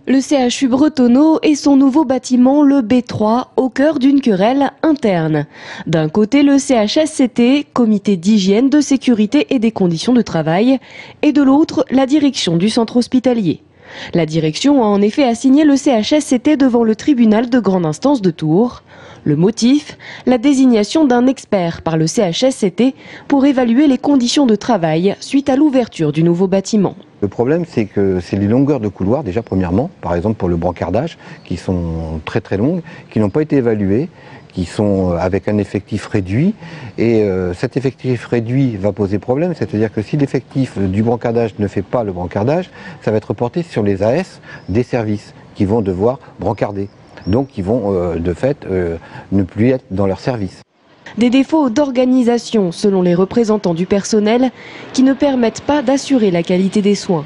Le CHU Bretonneau et son nouveau bâtiment, le B3, au cœur d'une querelle interne. D'un côté, le CHSCT, comité d'hygiène, de sécurité et des conditions de travail, et de l'autre, la direction du centre hospitalier. La direction a en effet assigné le CHSCT devant le tribunal de grande instance de Tours. Le motif, la désignation d'un expert par le CHSCT pour évaluer les conditions de travail suite à l'ouverture du nouveau bâtiment. Le problème, c'est que c'est les longueurs de couloir, déjà premièrement, par exemple pour le brancardage, qui sont très très longues, qui n'ont pas été évaluées, qui sont avec un effectif réduit. Et cet effectif réduit va poser problème, c'est-à-dire que si l'effectif du brancardage ne fait pas le brancardage, ça va être reporté sur les AS des services qui vont devoir brancarder. Donc ils vont de fait ne plus être dans leur service. Des défauts d'organisation selon les représentants du personnel qui ne permettent pas d'assurer la qualité des soins.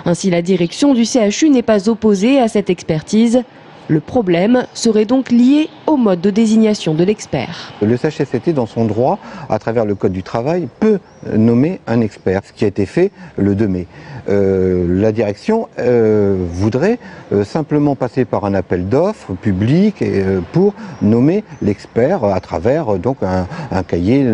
Ainsi, la direction du CHU n'est pas opposée à cette expertise. Le problème serait donc lié au mode de désignation de l'expert. Le CHSCT, dans son droit, à travers le Code du travail, peut nommer un expert, ce qui a été fait le 2 mai. La direction voudrait simplement passer par un appel d'offres public pour nommer l'expert à travers donc un cahier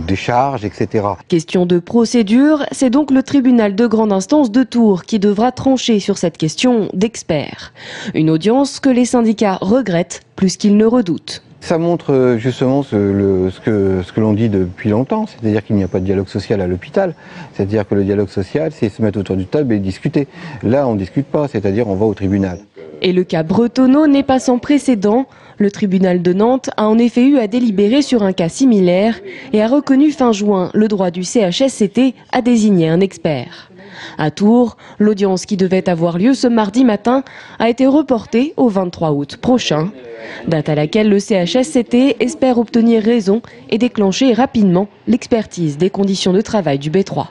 des charges, etc. Question de procédure, c'est donc le tribunal de grande instance de Tours qui devra trancher sur cette question d'expert. Une audience que les syndicats regrettent plus qu'ils ne redoutent. Ça montre justement ce que l'on dit depuis longtemps, c'est-à-dire qu'il n'y a pas de dialogue social à l'hôpital. C'est-à-dire que le dialogue social, c'est se mettre autour du table et discuter. Là, on ne discute pas, c'est-à-dire on va au tribunal. Et le cas Bretonneau n'est pas sans précédent. Le tribunal de Nantes a en effet eu à délibérer sur un cas similaire et a reconnu fin juin le droit du CHSCT à désigner un expert. À Tours, l'audience qui devait avoir lieu ce mardi matin a été reportée au 23 août prochain, date à laquelle le CHSCT espère obtenir raison et déclencher rapidement l'expertise des conditions de travail du B3.